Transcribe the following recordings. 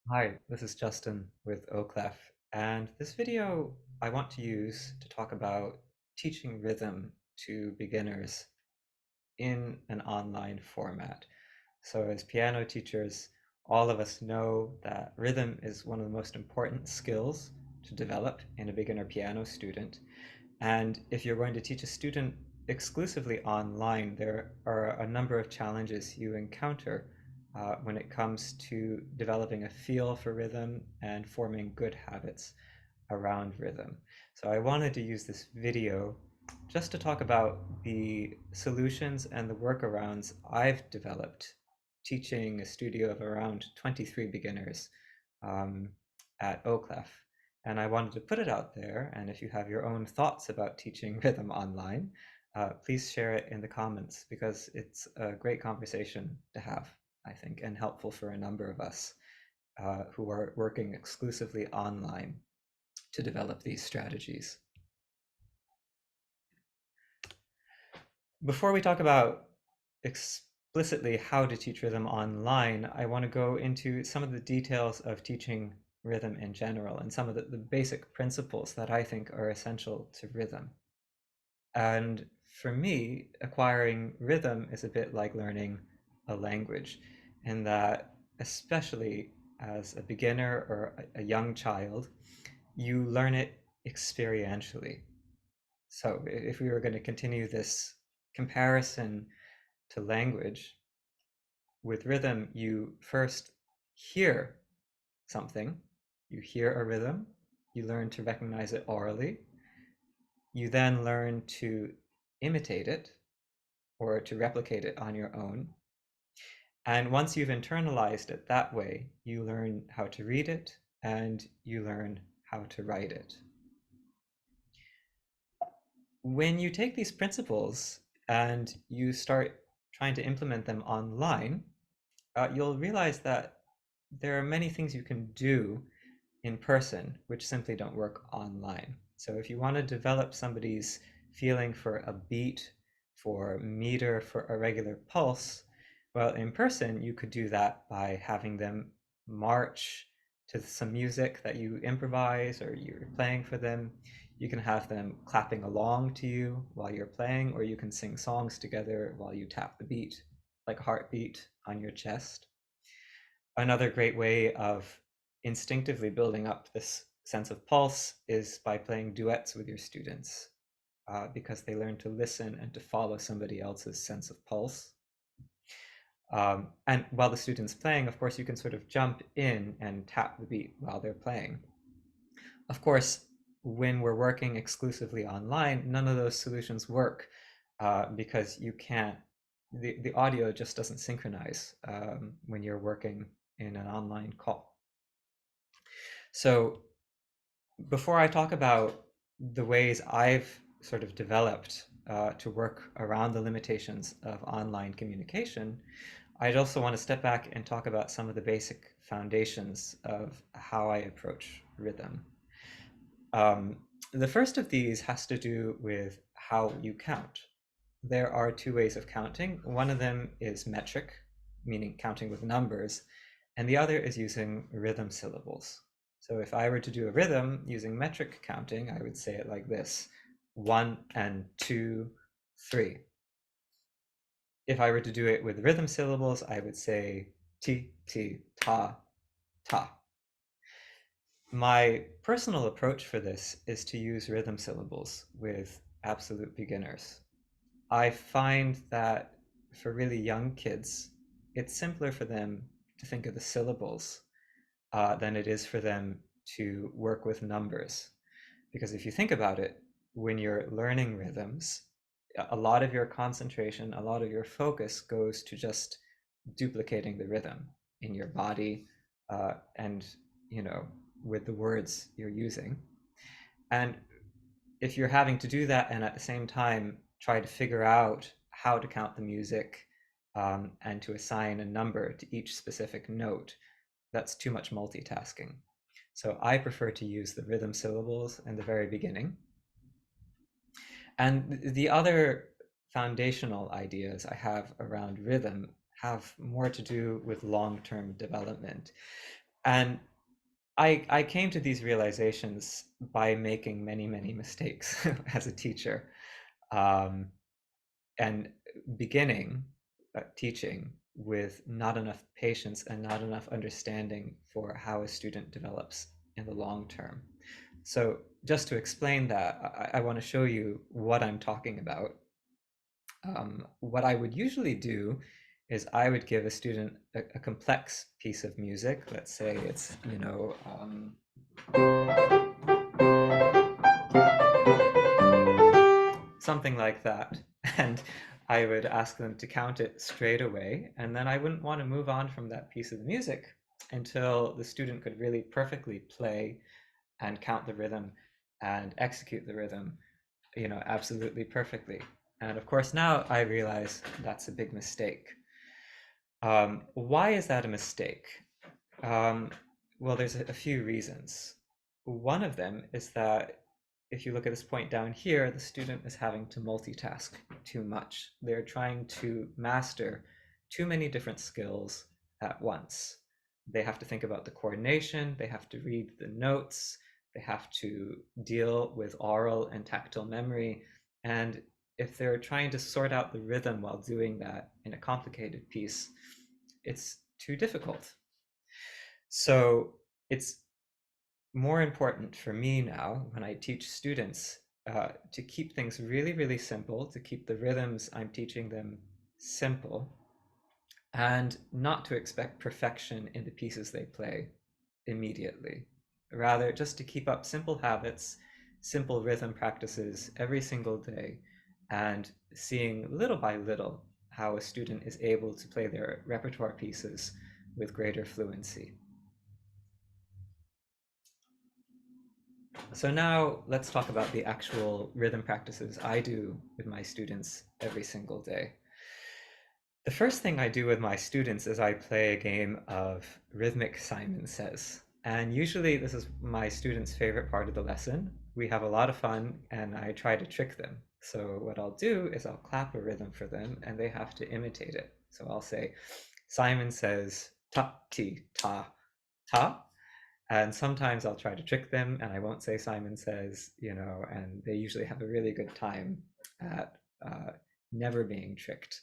Hi, this is Justin with Oclef, and this video I want to use to talk about teaching rhythm to beginners in an online format. So as piano teachers, all of us know that rhythm is one of the most important skills to develop in a beginner piano student. And if you're going to teach a student exclusively online, there are a number of challenges you encounter when it comes to developing a feel for rhythm and forming good habits around rhythm. So I wanted to use this video just to talk about the solutions and the workarounds I've developed teaching a studio of around 23 beginners um, at Oclef. And I wanted to put it out there. And if you have your own thoughts about teaching rhythm online, please share it in the comments because it's a great conversation to have, I think, and helpful for a number of us who are working exclusively online to develop these strategies. Before we talk about explicitly how to teach rhythm online, I want to go into some of the details of teaching rhythm in general and some of the basic principles that I think are essential to rhythm. And for me, acquiring rhythm is a bit like learning a language, in that, especially as a beginner or a young child, you learn it experientially. So if we were going to continue this comparison to language, with rhythm, you first hear something, you hear a rhythm, you learn to recognize it orally, you then learn to imitate it or to replicate it on your own. And once you've internalized it that way, you learn how to read it and you learn how to write it. When you take these principles and you start trying to implement them online, you'll realize that there are many things you can do in person which simply don't work online. So if you want to develop somebody's feeling for a beat, for meter, for a regular pulse, well, in person, you could do that by having them march to some music that you improvise or you're playing for them. You can have them clapping along to you while you're playing, or you can sing songs together while you tap the beat, like a heartbeat on your chest. Another great way of instinctively building up this sense of pulse is by playing duets with your students, because they learn to listen and to follow somebody else's sense of pulse. And while the student's playing, of course, you can sort of jump in and tap the beat while they're playing. Of course, when we're working exclusively online, none of those solutions work because you can't, the audio just doesn't synchronize when you're working in an online call. So before I talk about the ways I've sort of developed to work around the limitations of online communication, I'd also want to step back and talk about some of the basic foundations of how I approach rhythm. Um, the first of these has to do with how you count. There are two ways of counting. One of them is metric, meaning counting with numbers, and the other is using rhythm syllables. So if I were to do a rhythm using metric counting, I would say it like this: 1 and 2, 3. If I were to do it with rhythm syllables, I would say ti, ti, ta, ta. My personal approach for this is to use rhythm syllables with absolute beginners. I find that for really young kids, it's simpler for them to think of the syllables than it is for them to work with numbers. Because if you think about it, when you're learning rhythms, a lot of your concentration, a lot of your focus goes to just duplicating the rhythm in your body and, you know, with the words you're using. And if you're having to do that and at the same time try to figure out how to count the music and to assign a number to each specific note, that's too much multitasking. So I prefer to use the rhythm syllables in the very beginning. And the other foundational ideas I have around rhythm have more to do with long-term development. And I came to these realizations by making many, many mistakes as a teacher, um, and beginning teaching with not enough patience and not enough understanding for how a student develops in the long term. So just to explain that, I want to show you what I'm talking about. What I would usually do is I would give a student a complex piece of music. Let's say it's, something like that. And I would ask them to count it straight away. And then I wouldn't want to move on from that piece of music until the student could really perfectly play and count the rhythm and execute the rhythm, absolutely perfectly. And of course, now I realize that's a big mistake. Why is that a mistake? Um, well, there's a few reasons. One of them is that if you look at this point down here, the student is having to multitask too much. They're trying to master too many different skills at once. They have to think about the coordination, they have to read the notes, they have to deal with oral and tactile memory. And if they're trying to sort out the rhythm while doing that in a complicated piece, it's too difficult. So it's more important for me now when I teach students to keep things really, really simple, to keep the rhythms I'm teaching them simple, and not to expect perfection in the pieces they play immediately. Rather, just to keep up simple habits, simple rhythm practices every single day, and seeing little by little how a student is able to play their repertoire pieces with greater fluency. So now let's talk about the actual rhythm practices I do with my students every single day. The first thing I do with my students is I play a game of rhythmic Simon Says. And usually this is my students' favorite part of the lesson. We have a lot of fun and I try to trick them. So what I'll do is I'll clap a rhythm for them and they have to imitate it. So I'll say, Simon says ta, ti, ta, ta. And sometimes I'll try to trick them and I won't say Simon Says, and they usually have a really good time at never being tricked.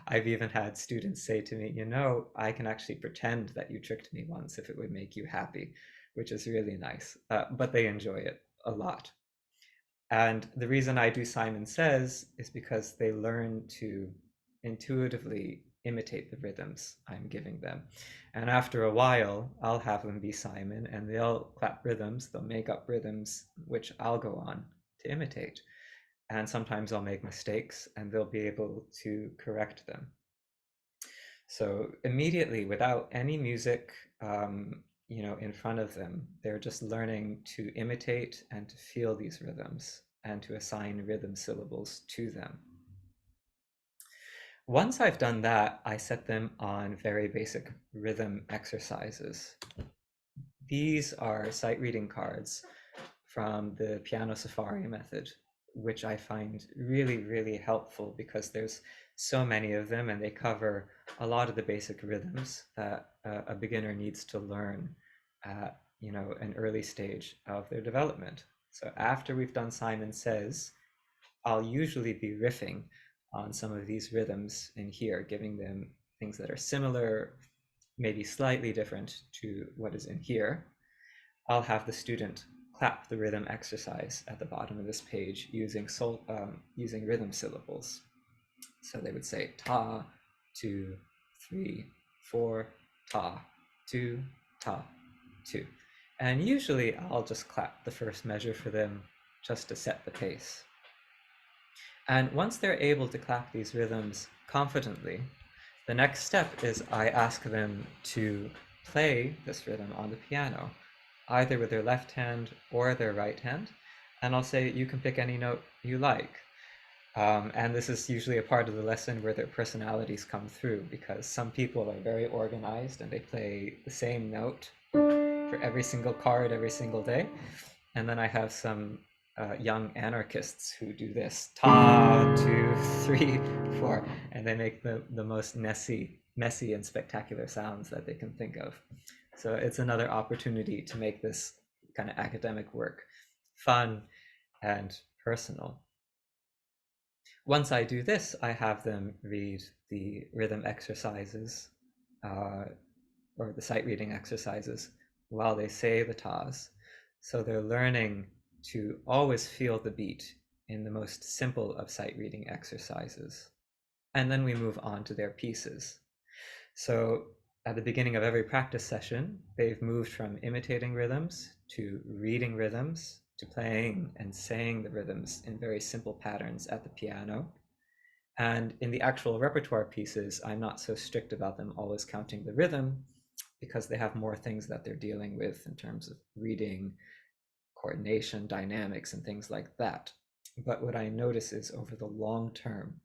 I've even had students say to me, I can actually pretend that you tricked me once if it would make you happy, which is really nice. But they enjoy it a lot. And the reason I do Simon Says is because they learn to intuitively imitate the rhythms I'm giving them. And after a while, I'll have them be Simon and they'll clap rhythms, they'll make up rhythms, which I'll go on to imitate. And sometimes I'll make mistakes and they'll be able to correct them. So immediately, without any music, in front of them, they're just learning to imitate and to feel these rhythms and to assign rhythm syllables to them. Once I've done that, I set them on very basic rhythm exercises. These are sight reading cards from the Piano Safari method, which I find really, really helpful because there's so many of them and they cover a lot of the basic rhythms that a beginner needs to learn at an early stage of their development. So after we've done Simon Says, I'll usually be riffing on some of these rhythms in here, giving them things that are similar, maybe slightly different to what is in here. I'll have the student clap the rhythm exercise at the bottom of this page using rhythm syllables. So they would say ta, 2, 3, 4, ta, 2, ta, 2. And usually I'll just clap the first measure for them just to set the pace. And once they're able to clap these rhythms confidently, the next step is I ask them to play this rhythm on the piano, either with their left hand or their right hand. And I'll say, you can pick any note you like. And this is usually a part of the lesson where their personalities come through because some people are very organized and they play the same note for every single card every single day. And then I have some young anarchists who do this ta, 2, 3, 4, and they make the most messy and spectacular sounds that they can think of. So it's another opportunity to make this kind of academic work fun and personal. Once I do this, I have them read the rhythm exercises uh, or the sight reading exercises while they say the tas. So they're learning to always feel the beat in the most simple of sight reading exercises. And then we move on to their pieces. So at the beginning of every practice session, they've moved from imitating rhythms to reading rhythms to playing and saying the rhythms in very simple patterns at the piano. And in the actual repertoire pieces, I'm not so strict about them always counting the rhythm because they have more things that they're dealing with in terms of reading, coordination, dynamics, and things like that. But what I notice is over the long term,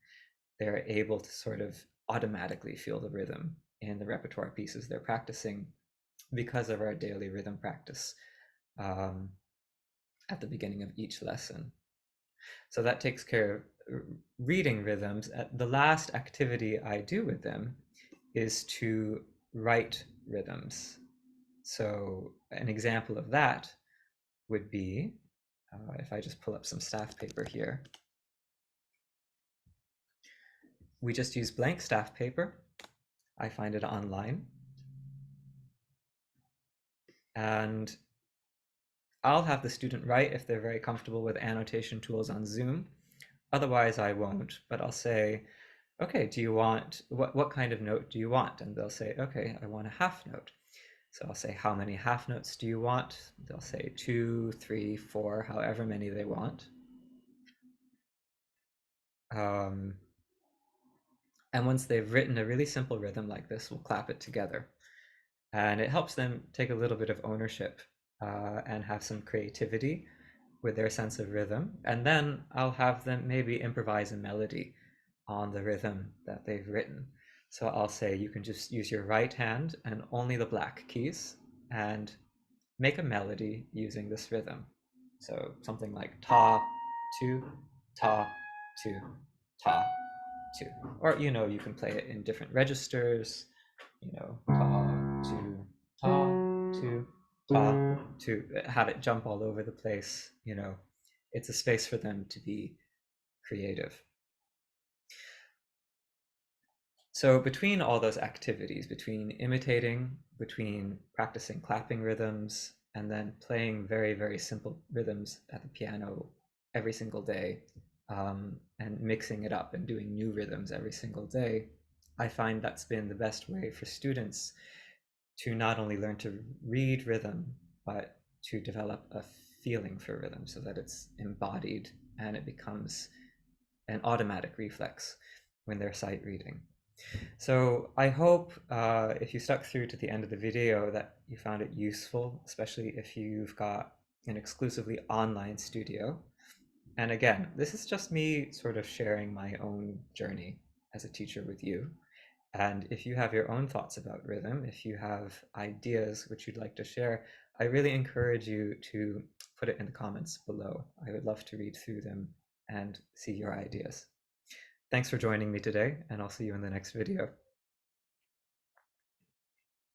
they're able to sort of automatically feel the rhythm in the repertoire pieces they're practicing because of our daily rhythm practice um, at the beginning of each lesson. So that takes care of reading rhythms. The last activity I do with them is to write rhythms. So an example of that would be, if I just pull up some staff paper here, we just use blank staff paper. I find it online. And I'll have the student write if they're very comfortable with annotation tools on Zoom. Otherwise, I won't, but I'll say, okay, do you want, what kind of note do you want? And they'll say, okay, I want a half note. So I'll say, how many half notes do you want? They'll say 2, 3, 4, however many they want. Um, and once they've written a really simple rhythm like this, we'll clap it together. And it helps them take a little bit of ownership and have some creativity with their sense of rhythm. And then I'll have them maybe improvise a melody on the rhythm that they've written. So I'll say you can just use your right hand and only the black keys and make a melody using this rhythm. So something like ta, two, ta, two, ta, two. Or, you can play it in different registers, ta, two, ta, two, have it jump all over the place. It's a space for them to be creative. So between all those activities, between imitating, between practicing clapping rhythms, and then playing very, very simple rhythms at the piano every single day, and mixing it up and doing new rhythms every single day, I find that's been the best way for students to not only learn to read rhythm, but to develop a feeling for rhythm so that it's embodied and it becomes an automatic reflex when they're sight reading. So I hope if you stuck through to the end of the video that you found it useful, especially if you've got an exclusively online studio. And again, this is just me sort of sharing my own journey as a teacher with you. And if you have your own thoughts about rhythm, if you have ideas which you'd like to share, I really encourage you to put it in the comments below. I would love to read through them and see your ideas. Thanks for joining me today, and I'll see you in the next video.